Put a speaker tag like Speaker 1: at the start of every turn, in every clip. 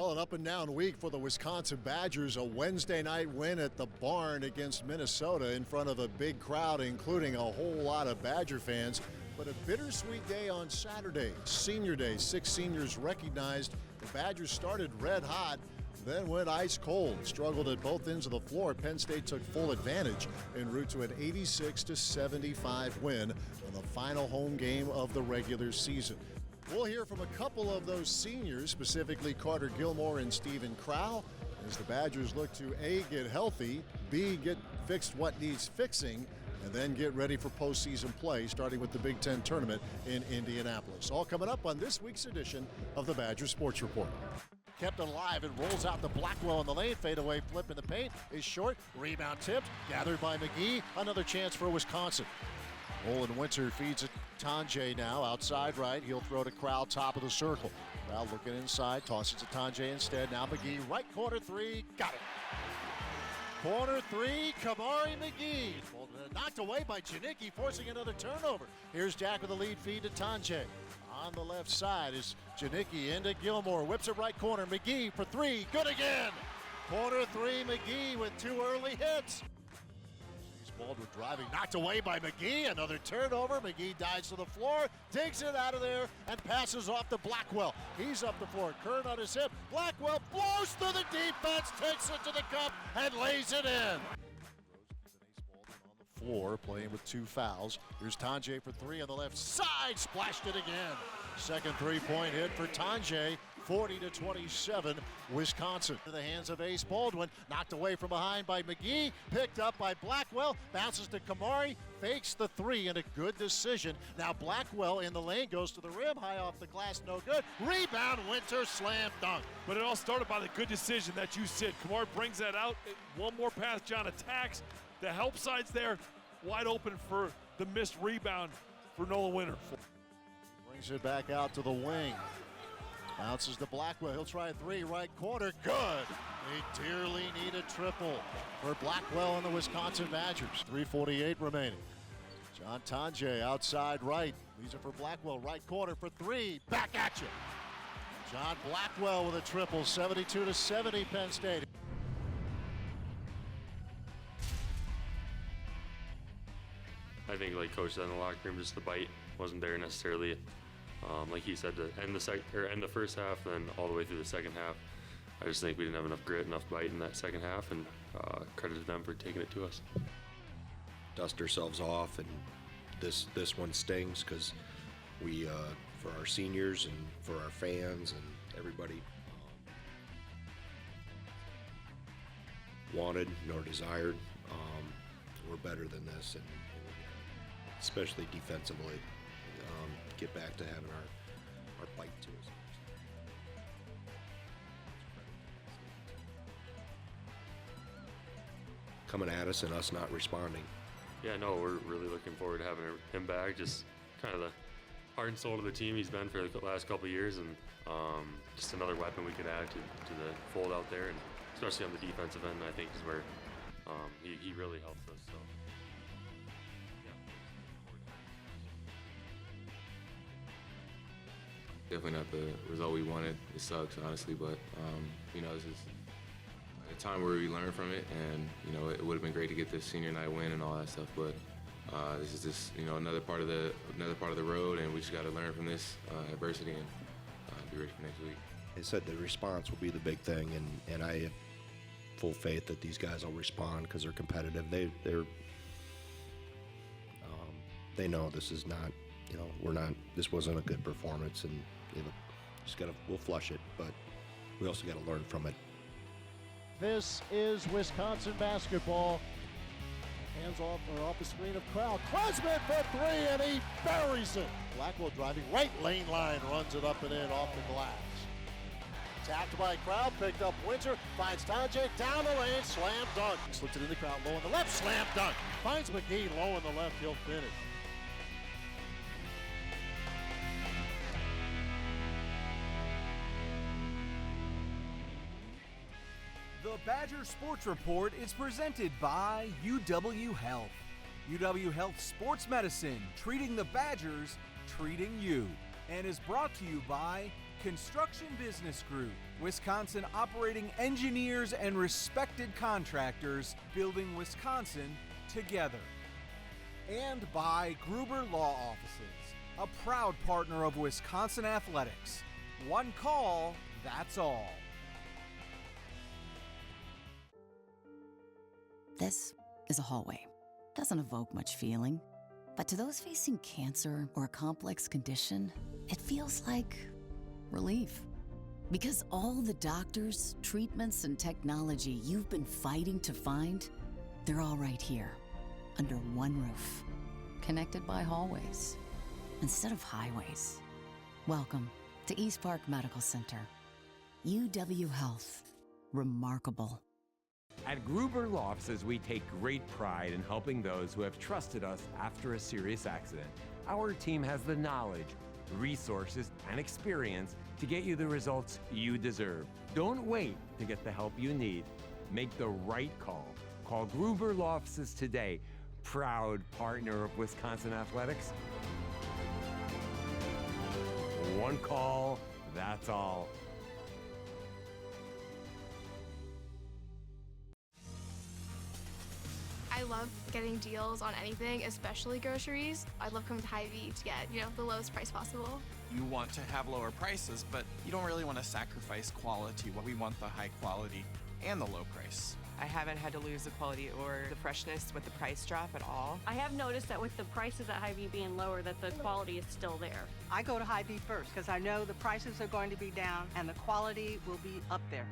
Speaker 1: Well, an up and down week for the Wisconsin Badgers. A Wednesday night win at the Barn against Minnesota in front of a big crowd, including a whole lot of Badger fans. But a bittersweet day on Saturday, Senior Day. 6 seniors recognized. The Badgers started red hot, then went ice cold. Struggled at both ends of the floor. Penn State took full advantage en route to an 86-75 win in the final home game of the regular season. We'll hear from a couple of those seniors, specifically Carter Gilmore and Stephen Crow, as the Badgers look to A, get healthy, B, get fixed what needs fixing, and then get ready for postseason play, starting with the Big Ten tournament in Indianapolis. All coming up on this week's edition of the Badger Sports Report. Kept alive and rolls out to Blackwell in the lane. Fadeaway flip in the paint is short. Rebound tipped. Gathered by McGee. Another chance for Wisconsin. Olin Winter feeds it. Tanjay now outside right. He'll throw to Crow, top of the circle. Crow looking inside. Tosses to Tanjay instead. Now McGee, right corner three. Got it. Corner three, Kamari McGee. Knocked away by Janicki, forcing another turnover. Here's Jack with a lead feed to Tanjay. On the left side is Janicki into Gilmore. Whips it right corner. McGee for three. Good again. Corner three, McGee with 2 early hits. Baldwin driving, knocked away by McGee. Another turnover. McGee dives to the floor, digs it out of there, and passes off to Blackwell. He's up the floor. Kern on his hip. Blackwell blows through the defense, takes it to the cup, and lays it in. On the floor, playing with 2 fouls. Here's Tanjay for 3 on the left side. Splashed it again. Second three-point hit for Tanjay. 40-27, Wisconsin. To the hands of Ace Baldwin, knocked away from behind by McGee, picked up by Blackwell, bounces to Kamari, fakes the 3, and a good decision. Now Blackwell in the lane, goes to the rim, high off the glass, no good. Rebound, Winter, slam dunk.
Speaker 2: But it all started by the good decision that you said. Kamari brings that out, one more pass, John attacks. The help side's there, wide open for the missed rebound for Nolan Winter.
Speaker 1: Brings it back out to the wing. Bounces to Blackwell. He'll try a 3, right corner. Good. A dearly needed triple for Blackwell and the Wisconsin Badgers. 3:48 remaining. John Tanjay outside right. These are for Blackwell. Right corner for 3. Back at you. John Blackwell with a triple. 72-70 Penn State.
Speaker 3: I think, like Coach said in the locker room, just the bite wasn't there necessarily. Like he said, to end the first half, then all the way through the second half. I just think we didn't have enough grit, enough bite in that second half, and credit to them for taking it to us.
Speaker 4: Dust ourselves off, and this one stings because we, for our seniors and for our fans and everybody, wanted nor desired. We're better than this, and especially defensively. Get back to having our bite to us. Coming at us and us not responding.
Speaker 3: Yeah, no, we're really looking forward to having him back. Just kind of the heart and soul of the team he's been for the last couple of years, and just another weapon we could add to the fold out there, and especially on the defensive end, I think is where he really helps us. So.
Speaker 5: Definitely not the result we wanted. It sucks, honestly, but this is a time where we learn from it, and it would have been great to get this senior night win and all that stuff. But this is just another part of the road, and we just got to learn from this adversity and be ready for next week.
Speaker 4: They said the response will be the big thing, and I have full faith that these guys will respond because they're competitive. They know this is not. This wasn't a good performance, and we'll flush it, but we also got to learn from it.
Speaker 1: This is Wisconsin basketball. Hands off the screen of Crow. Klesman for 3, and he buries it. Blackwell driving right lane line, runs it up and in off the glass. Tapped by Crow, picked up Winter, finds Tanjay down the lane, slam dunk. Slips it in the crowd, low in the left, slam dunk. Finds McGee low in the left, he'll finish.
Speaker 6: The Badger Sports Report is presented by UW Health. UW Health Sports Medicine, treating the Badgers, treating you. And is brought to you by Construction Business Group, Wisconsin operating engineers and respected contractors building Wisconsin together. And by Gruber Law Offices, a proud partner of Wisconsin athletics. One call, that's all.
Speaker 7: This is a hallway. Doesn't evoke much feeling. But to those facing cancer or a complex condition, it feels like relief. Because all the doctors, treatments, and technology you've been fighting to find, they're all right here, under one roof, connected by hallways instead of highways. Welcome to East Park Medical Center. UW Health. Remarkable.
Speaker 8: At Gruber Law Offices, we take great pride in helping those who have trusted us after a serious accident. Our team has the knowledge, resources, and experience to get you the results you deserve. Don't wait to get the help you need. Make the right call. Call Gruber Law Offices today, proud partner of Wisconsin athletics. One call, that's all.
Speaker 9: I love getting deals on anything, especially groceries. I love coming to Hy-Vee to get, the lowest price possible.
Speaker 10: You want to have lower prices, but you don't really want to sacrifice quality. We want the high quality and the low price.
Speaker 11: I haven't had to lose the quality or the freshness with the price drop at all.
Speaker 12: I have noticed that with the prices at Hy-Vee being lower, that the quality is still there.
Speaker 13: I go to Hy-Vee first because I know the prices are going to be down and the quality will be up there.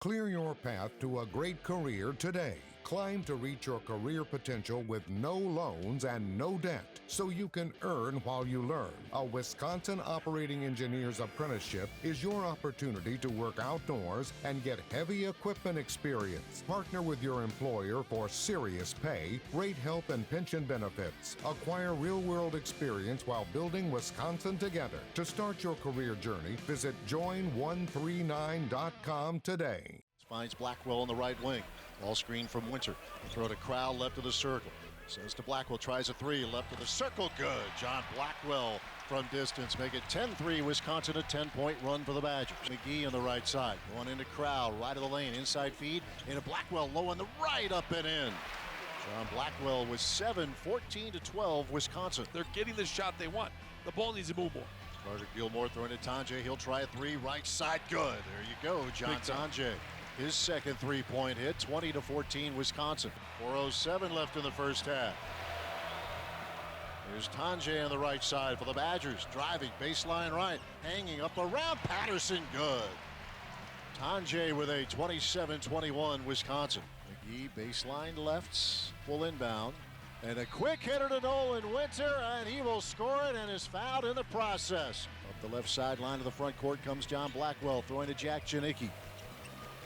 Speaker 14: Clear your path to a great career today. Climb to reach your career potential with no loans and no debt, so you can earn while you learn. A Wisconsin Operating Engineer's Apprenticeship is your opportunity to work outdoors and get heavy equipment experience. Partner with your employer for serious pay, great health and pension benefits. Acquire real-world experience while building Wisconsin together. To start your career journey, visit join139.com today.
Speaker 1: Finds Blackwell on the right wing. Ball screen from Winter. Throw to Crowell, left of the circle. Sends to Blackwell, tries a three, left of the circle, good. John Blackwell from distance, make it 10-3, Wisconsin, a 10-point run for the Badgers. McGee on the right side, going into Crowell, right of the lane, inside feed, into Blackwell, low on the right, up and in. John Blackwell with 7, 14-12, Wisconsin.
Speaker 2: They're getting the shot they want. The ball needs to move more.
Speaker 1: Carter Gilmore throwing to Tanjay, he'll try a three, right side, good. There you go, John Tanjay. His second three-point hit, 20-14, Wisconsin. 4:07 left in the first half. Here's Tanjay on the right side for the Badgers. Driving, baseline right, hanging up around Patterson, good. Tanjay with a 27-21, Wisconsin. McGee, baseline lefts, full inbound. And a quick hitter to Nolan Winter, and he will score it and is fouled in the process. Up the left sideline of the front court comes John Blackwell, throwing to Jack Janicki.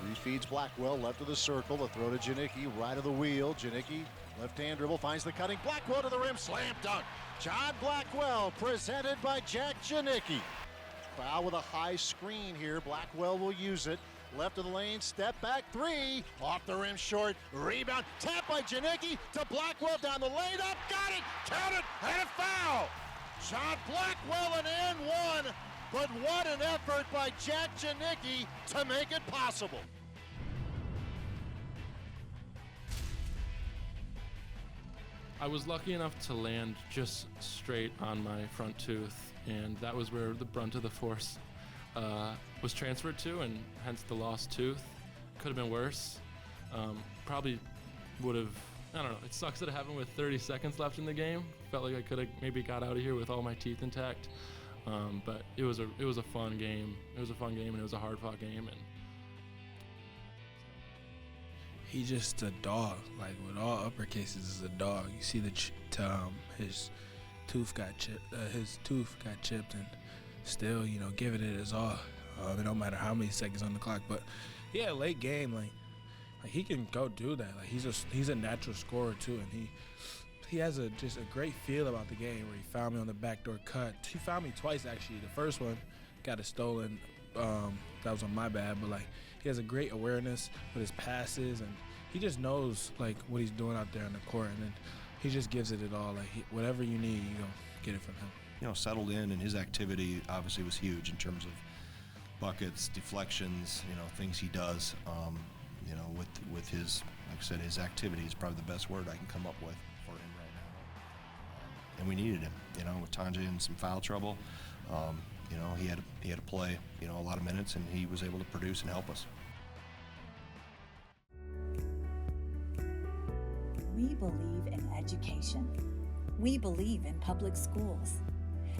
Speaker 1: Three feeds Blackwell, left of the circle, the throw to Janicki, right of the wheel. Janicki, left-hand dribble, finds the cutting. Blackwell to the rim, slam dunk. John Blackwell, presented by Jack Janicki. Foul with a high screen here. Blackwell will use it. Left of the lane, step back three. Off the rim short, rebound. Tap by Janicki to Blackwell down the lane, up, got it, count it, and a foul. John Blackwell an and one. But what an effort by Jack Janicki to make it possible.
Speaker 15: I was lucky enough to land just straight on my front tooth, and that was where the brunt of the force was transferred to, and hence the lost tooth. Could have been worse. Probably would have, I don't know, it sucks that it happened with 30 seconds left in the game. Felt like I could have maybe got out of here with all my teeth intact. But it was a fun game. It was a fun game, and it was a hard-fought game. And
Speaker 16: he's just a dog. Like with all uppercases, is a dog. You see his tooth got chipped, and still, giving it his all. No matter how many seconds on the clock. But yeah, late game, like he can go do that. Like he's a natural scorer too, and he has just a great feel about the game where he found me on the backdoor cut. He found me twice, actually. The first one got it stolen. That was on my bad, but he has a great awareness with his passes, and he just knows what he's doing out there on the court, and then he just gives it all. Whatever you need, you gonna get it from him.
Speaker 4: settled in, and his activity obviously was huge in terms of buckets, deflections, things he does. With his, like I said, his activity is probably the best word I can come up with for him right now. And we needed him, with Tanjay in some foul trouble. He had to play, a lot of minutes, and he was able to produce and help us.
Speaker 17: We believe in education. We believe in public schools.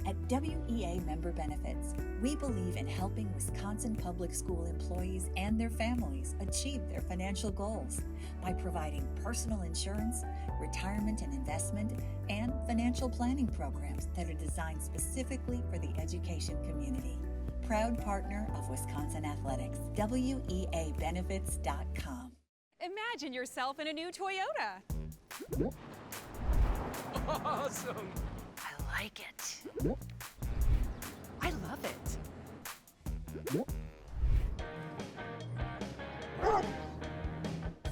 Speaker 17: At WEA Member Benefits, we believe in helping Wisconsin public school employees and their families achieve their financial goals by providing personal insurance, retirement and investment, and financial planning programs that are designed specifically for the education community. Proud partner of Wisconsin Athletics, WEAbenefits.com.
Speaker 18: Imagine yourself in a new Toyota.
Speaker 19: Awesome!
Speaker 18: I like it. I love it.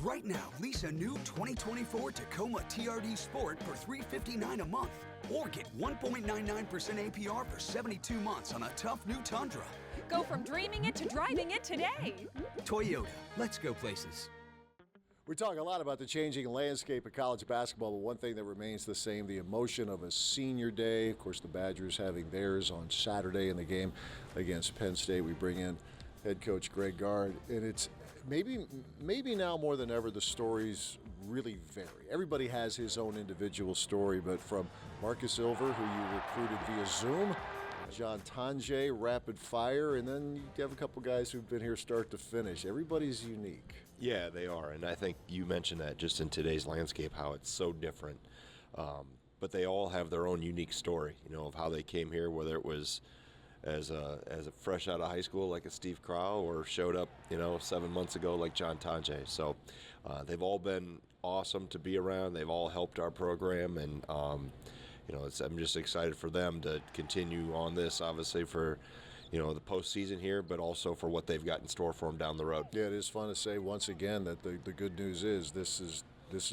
Speaker 19: Right now, lease a new 2024 Tacoma TRD Sport for $359 a month, or get 1.99% APR for 72 months on a tough new Tundra.
Speaker 18: Go from dreaming it to driving it today.
Speaker 19: Toyota, let's go places.
Speaker 1: We talk a lot about the changing landscape of college basketball, but one thing that remains the same, the emotion of a senior day. Of course, the Badgers having theirs on Saturday in the game against Penn State. We bring in head coach Greg Gard, and it's maybe now more than ever the stories really vary. Everybody has his own individual story, but from Marcus Ilver, who you recruited via Zoom, John Tanjay, rapid fire, and then you have a couple guys who've been here start to finish. Everybody's unique.
Speaker 4: Yeah, they are, and I think you mentioned that just in today's landscape, how it's so different. But they all have their own unique story, of how they came here, whether it was as a fresh out of high school like a Steve Crow, or showed up, 7 months ago like John Tanjay. So they've all been awesome to be around. They've all helped our program, and I'm just excited for them to continue on this, obviously for the postseason here, but also for what they've got in store for them down the road.
Speaker 1: Yeah, it is fun to say once again that the good news is this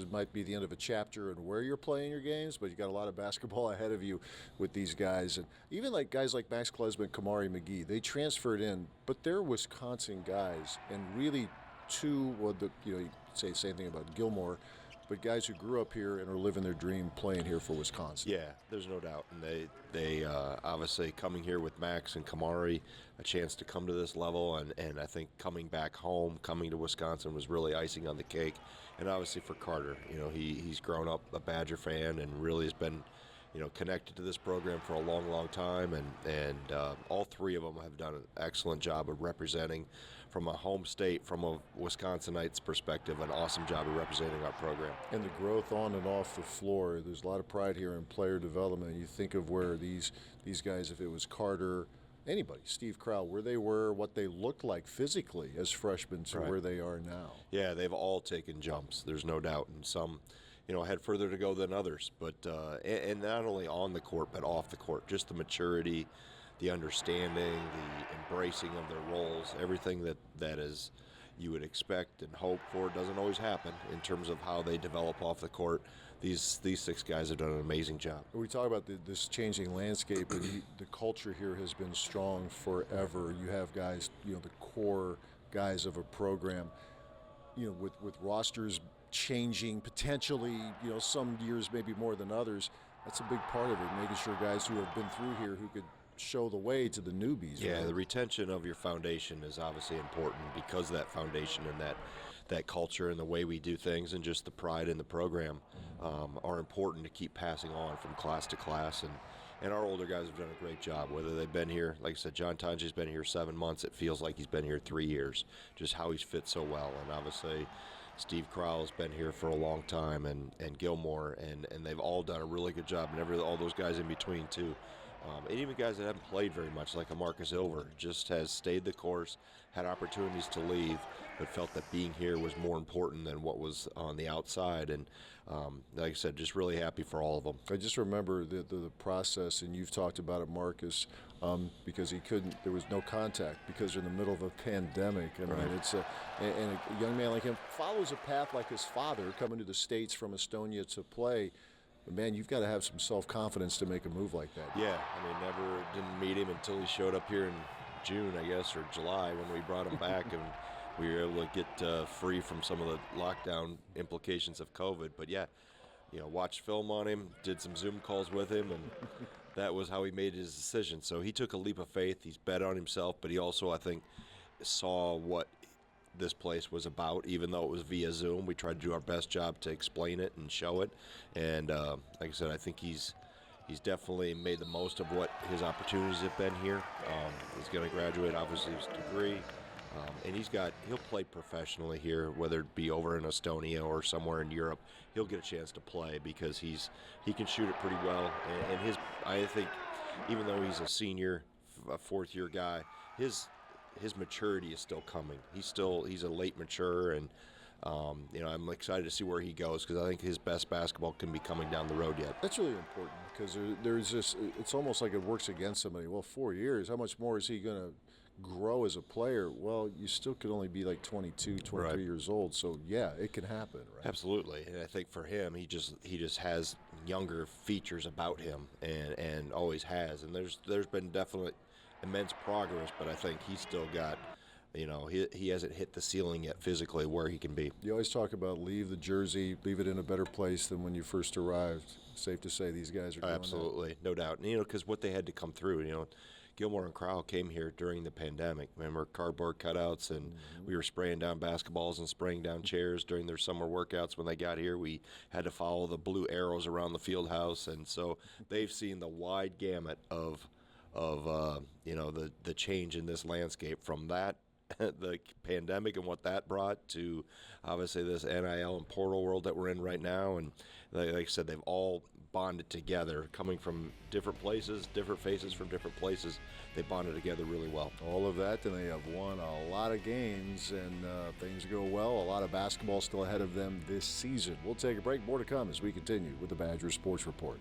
Speaker 1: might be the end of a chapter in where you're playing your games, but you got a lot of basketball ahead of you with these guys. And even like guys like Max Klesman, Kamari McGee, they transferred in, but they're Wisconsin guys, and really you say the same thing about Gilmore, but guys who grew up here and are living their dream playing here for Wisconsin.
Speaker 4: Yeah, there's no doubt. And they obviously coming here with Max and Kamari, a chance to come to this level, and I think coming back home, coming to Wisconsin was really icing on the cake. And obviously for Carter, he's grown up a Badger fan and really has been, connected to this program for a long, long time. And all three of them have done an excellent job of representing from a home state, from a Wisconsinite's perspective, an awesome job of representing our program.
Speaker 1: And the growth on and off the floor, there's a lot of pride here in player development. You think of where these guys, if it was Carter, anybody, Steve Crow, where they were, what they looked like physically as freshmen to where they are now.
Speaker 4: Yeah, they've all taken jumps, there's no doubt, and some had further to go than others. But and not only on the court, but off the court, just the maturity, the understanding, the embracing of their roles, everything that is you would expect and hope for doesn't always happen in terms of how they develop off the court. These six guys have done an amazing job.
Speaker 1: We talk about this changing landscape, and the culture here has been strong forever. You have guys, the core guys of a program, with rosters changing potentially, some years maybe more than others. That's a big part of it, making sure guys who have been through here who could show the way to the newbies.
Speaker 4: Yeah,
Speaker 1: right? The
Speaker 4: retention of your foundation is obviously important, because of that foundation and that culture and the way we do things and just the pride in the program are important to keep passing on from class to class. And our older guys have done a great job, whether they've been here, like I said, John Tanjay's been here 7 months. It feels like he's been here 3 years, just how he's fit so well. And obviously Steve Crowell's been here for a long time, and Gilmore, and they've all done a really good job, and all those guys in between too. And even guys that haven't played very much, like a Marcus Ilver, just has stayed the course, had opportunities to leave, but felt that being here was more important than what was on the outside. And like I said, just really happy for all of them.
Speaker 1: I just remember the process, and you've talked about it, Marcus, because there was no contact because you're in the middle of a pandemic. I mean, it's and a young man like him follows a path like his father, coming to the States from Estonia to play. But man, you've got to have some self-confidence to make a move like that.
Speaker 4: Yeah, I mean, never didn't meet him until he showed up here in June, I guess, or July when we brought him back, and we were able to get free from some of the lockdown implications of COVID. But yeah, you know, watched film on him, did some Zoom calls with him, and that was how he made his decision. So he took a leap of faith. He's bet on himself, but he also, I think, saw what this place was about, even though it was via Zoom. We tried to do our best job to explain it and show it. And like I said, I think he's definitely made the most of what his opportunities have been here. He's going to graduate, obviously, his degree. And he'll play professionally here, whether it be over in Estonia or somewhere in Europe. He'll get a chance to play because he can shoot it pretty well. And I think, even though he's a senior, a fourth-year guy, his maturity is still coming. He's a late mature, and you know, I'm excited to see where he goes because I think his best basketball can be coming down the road yet.
Speaker 1: That's really important because there's this. It's almost like it works against somebody. Well, 4 years. How much more is he going to grow as a player? Well, you still could only be like 22, 23 years old. So yeah, it can happen. Right?
Speaker 4: Absolutely, and I think for him, he just has younger features about him, and always has. And there's been definite immense progress, but I think he's still got, you know, he hasn't hit the ceiling yet physically where he can be.
Speaker 1: You always talk about leave the jersey, leave it in a better place than when you first arrived. Safe to say these guys are doing
Speaker 4: absolutely, no doubt. And, you know, because what they had to come through, you know, Gilmore and Crowell came here during the pandemic. Remember, cardboard cutouts, and we were spraying down basketballs and spraying down chairs during their summer workouts. When they got here, we had to follow the blue arrows around the field house, and so they've seen the wide gamut of you know, the change in this landscape from that the pandemic and what that brought to obviously this NIL and portal world that we're in right now. And like I said, they've all bonded together, coming from different places, different faces from different places. They bonded together really well.
Speaker 1: All of that, and they have won a lot of games, and things go well. A lot of basketball still ahead of them this season. We'll take a break. More to come as we continue with the Badger Sports Report.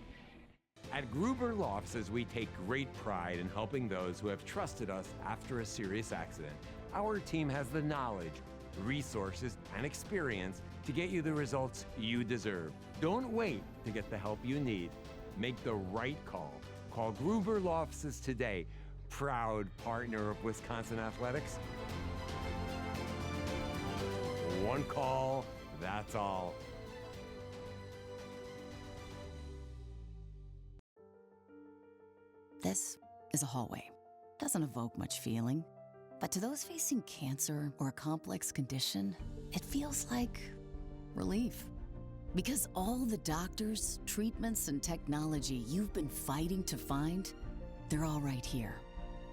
Speaker 8: At Gruber Law Offices, we take great pride in helping those who have trusted us after a serious accident. Our team has the knowledge, resources, and experience to get you the results you deserve. Don't wait to get the help you need. Make the right call. Call Gruber Law Offices today, proud partner of Wisconsin Athletics. One call, that's all.
Speaker 7: This is a hallway. Doesn't evoke much feeling. But to those facing cancer or a complex condition, it feels like relief. Because all the doctors, treatments, and technology you've been fighting to find, they're all right here,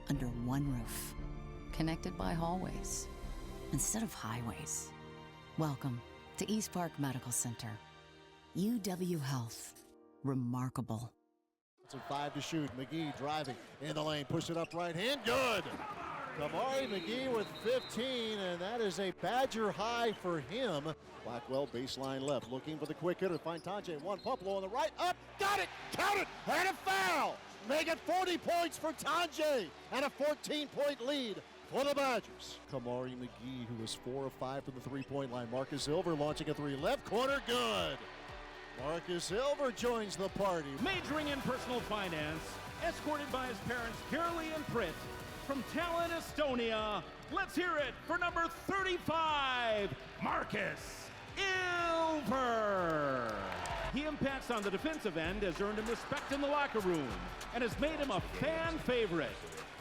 Speaker 7: under one roof, connected by hallways instead of highways. Welcome to East Park Medical Center. UW Health. Remarkable.
Speaker 1: It's a 5 to shoot. McGee driving in the lane, push it up right hand, good. Kamari McGee with 15, and that is a Badger high for him. Blackwell baseline left, looking for the quick hitter. Find Tajay, one pump low on the right, up, got it, count it, and a foul. Make it 40 points for Tajay, and a 14-point lead for the Badgers. Kamari McGee, who was 4 of 5 from the three-point line. Marcus Silver launching a three, left corner, good. Marcus Silver joins the party.
Speaker 20: Majoring in personal finance, escorted by his parents, Gurley and Pritt. From Tallinn, Estonia, let's hear it for number 35, Marcus Ilver. He impacts on the defensive end, has earned him respect in the locker room, and has made him a fan favorite.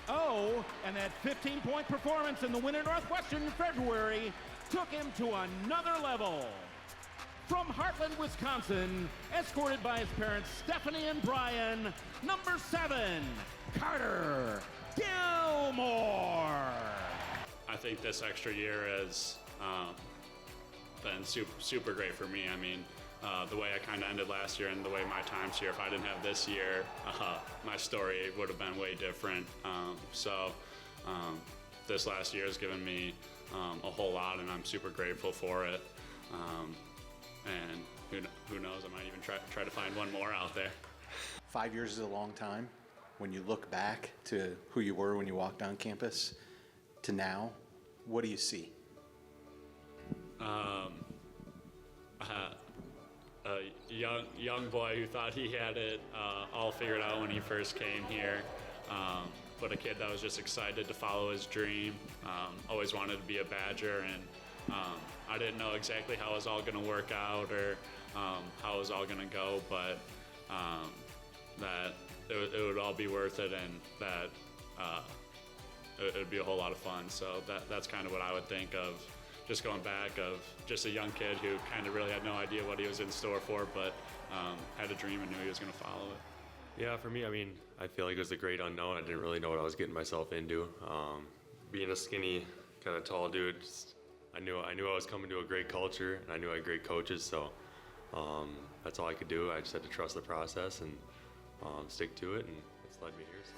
Speaker 20: Oh, and that 15-point performance in the win at Northwestern in February took him to another level. From Heartland, Wisconsin, escorted by his parents, Stephanie and Brian, number 7, Carter Gilmore.
Speaker 21: I think this extra year has been super great for me. I mean, the way I kind of ended last year and the way my time's here, if I didn't have this year, my story would have been way different. So this last year has given me a whole lot, and I'm super grateful for it. And who knows, I might even try to find one more out there.
Speaker 22: 5 years is a long time. When you look back to who you were when you walked on campus to now, what do you see?
Speaker 21: a young boy who thought he had it all figured out when he first came here, but a kid that was just excited to follow his dream. Always wanted to be a Badger, and I didn't know exactly how it was all going to work out or how it was all going to go, but that it would all be worth it, and that it would be a whole lot of fun. So that's kind of what I would think of, just going back, of just a young kid who kind of really had no idea what he was in store for, but had a dream and knew he was going to follow it.
Speaker 3: Yeah, for me, I mean, I feel like it was a great unknown. I didn't really know what I was getting myself into. Being a skinny, kind of tall dude, I knew I was coming to a great culture, and I knew I had great coaches, so that's all I could do. I just had to trust the process and stick to it, and it's led me here. So.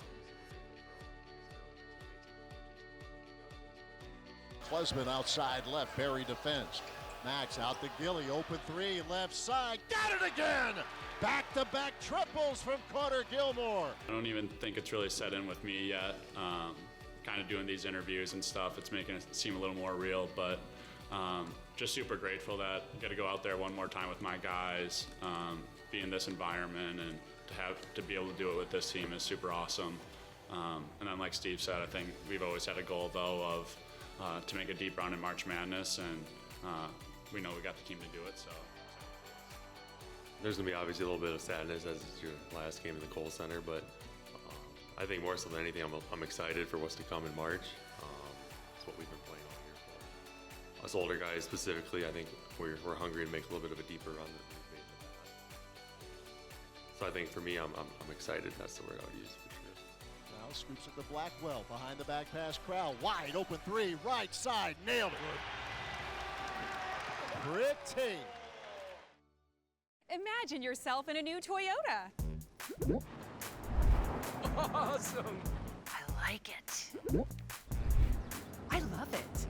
Speaker 1: Klesman outside left, Barry defends. Max out to Gilly, open three, left side, got it again! Back-to-back triples from Carter Gilmore.
Speaker 21: I don't even think it's really set in with me yet. Kind of doing these interviews and stuff, it's making it seem a little more real, but just super grateful that I get to go out there one more time with my guys, be in this environment, and to be able to do it with this team is super awesome. And then like Steve said, I think we've always had a goal though of to make a deep run in March Madness, and we know we got the team to do it. So
Speaker 3: there's gonna be obviously a little bit of sadness as it's your last game in the Kohl Center, but I think more so than anything, I'm excited for what's to come in March. It's what we've been playing all year for. Us older guys specifically, I think we're hungry to make a little bit of a deeper run than we've made in the past. So I think for me, I'm excited. That's the word I would use for sure.
Speaker 1: Now scoops it to Blackwell, behind the back pass, Crowell, wide open three, right side, nailed it. Pretty.
Speaker 18: Imagine yourself in a new Toyota.
Speaker 11: Awesome.
Speaker 18: I like it. I love it.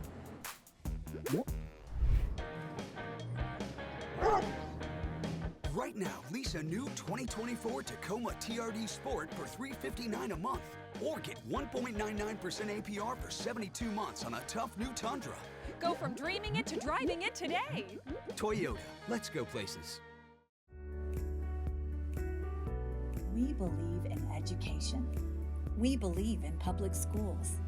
Speaker 19: Right now, lease a new 2024 Tacoma TRD Sport for $359 a month, or get 1.99% APR for 72 months on a tough new Tundra.
Speaker 18: Go from dreaming it to driving it today.
Speaker 19: Toyota, let's go places.
Speaker 17: We believe in education. We believe in public schools.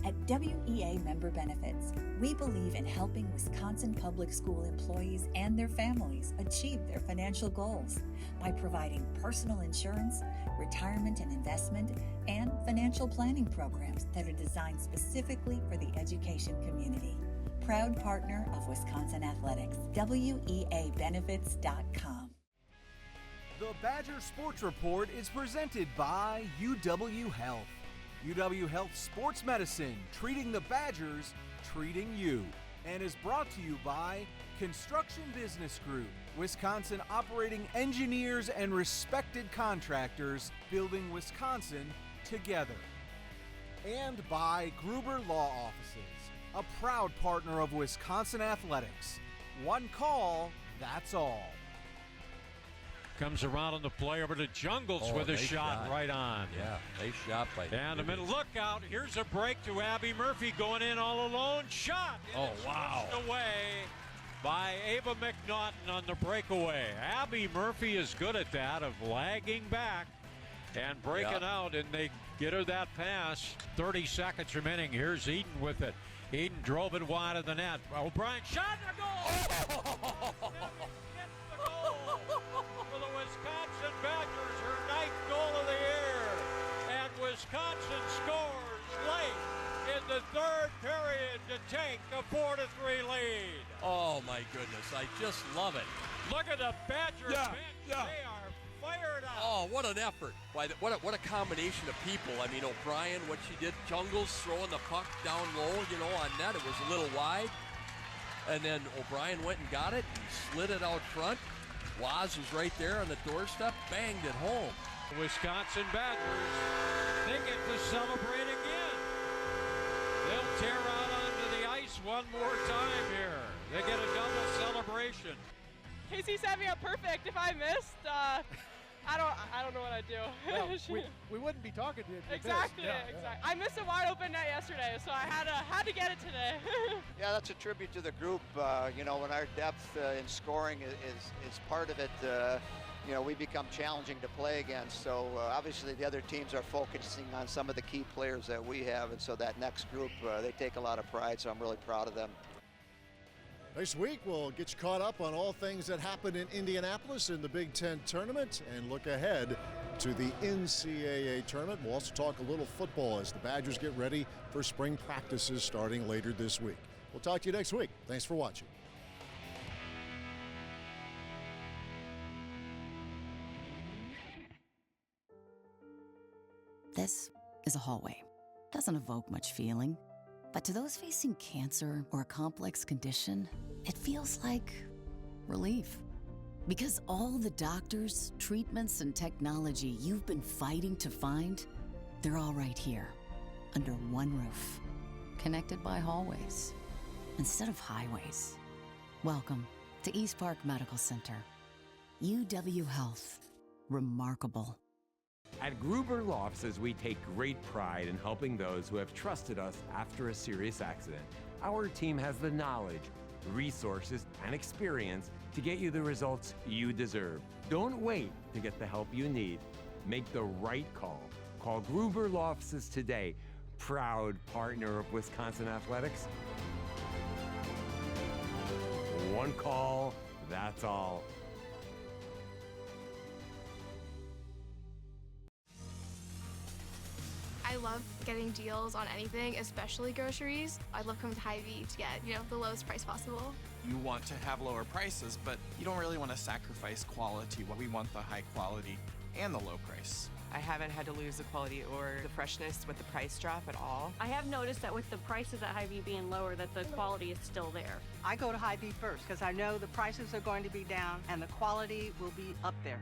Speaker 17: At WEA Member Benefits, we believe in helping Wisconsin public school employees and their families achieve their financial goals by providing personal insurance, retirement and investment, and financial planning programs that are designed specifically for the education community. Proud partner of Wisconsin Athletics, WEAbenefits.com.
Speaker 6: The Badger Sports Report is presented by UW Health. UW Health Sports Medicine, treating the Badgers, treating you. And is brought to you by Construction Business Group, Wisconsin operating engineers and respected contractors, building Wisconsin together. And by Gruber Law Offices, a proud partner of Wisconsin Athletics. One call, that's all.
Speaker 5: Comes around on the play over to Jungles with a shot right on.
Speaker 23: Yeah, they shot by.
Speaker 5: And a minute, look out. Here's a break to Abby Murphy going in all alone. Shot.
Speaker 23: Oh, wow.
Speaker 5: Pushed away by Ava McNaughton on the breakaway. Abby Murphy is good at that, of lagging back and breaking out, and they get her that pass. 30 seconds remaining. Here's Eden with it. Eden drove it wide of the net. O'Brien shot and a goal! For the Wisconsin Badgers, her 9th goal of the year. And Wisconsin scores late in the third period to take a 4-3 lead.
Speaker 23: Oh my goodness, I just love it.
Speaker 5: Look at the Badgers bench. They are fired up.
Speaker 23: Oh, what an effort. What a combination of people. I mean, O'Brien, what she did, Jungles throwing the puck down low, on net. It was a little wide. And then O'Brien went and got it and slid it out front. Waz was right there on the doorstep, banged it home.
Speaker 5: Wisconsin Badgers, they get to celebrate again. They'll tear out onto the ice one more time here. They get a double celebration.
Speaker 24: Casey's having a perfect. If I missed,
Speaker 9: I don't know what I'd do.
Speaker 10: Well, we wouldn't be talking to you if you
Speaker 9: Exactly,
Speaker 10: missed. Yeah,
Speaker 9: exactly. I missed a wide open net yesterday, so I had to get it today.
Speaker 12: Yeah, that's a tribute to the group. You know, when our depth in scoring is part of it, you know, we become challenging to play against. So obviously the other teams are focusing on some of the key players that we have, and so that next group, they take a lot of pride, so I'm really proud of them.
Speaker 1: Next week, we'll get you caught up on all things that happened in Indianapolis in the Big Ten tournament and look ahead to the NCAA tournament. We'll also talk a little football as the Badgers get ready for spring practices starting later this week. We'll talk to you next week. Thanks for watching.
Speaker 7: This is a hallway. Doesn't evoke much feeling. But to those facing cancer or a complex condition, it feels like relief. Because all the doctors, treatments, and technology you've been fighting to find, they're all right here, under one roof, connected by hallways instead of highways. Welcome to East Park Medical Center. UW Health. Remarkable.
Speaker 8: At Gruber Law Offices, we take great pride in helping those who have trusted us after a serious accident. Our team has the knowledge, resources, and experience to get you the results you deserve. Don't wait to get the help you need. Make the right call. Call Gruber Law Offices today, proud partner of Wisconsin Athletics. One call, that's all.
Speaker 24: I love getting deals on anything, especially groceries. I love coming to Hy-Vee to get, the lowest price possible.
Speaker 25: You want to have lower prices, but you don't really want to sacrifice quality. We want the high quality and the low price.
Speaker 11: I haven't had to lose the quality or the freshness with the price drop at all.
Speaker 26: I have noticed that with the prices at Hy-Vee being lower, that the quality is still there.
Speaker 13: I go to Hy-Vee first because I know the prices are going to be down and the quality will be up there.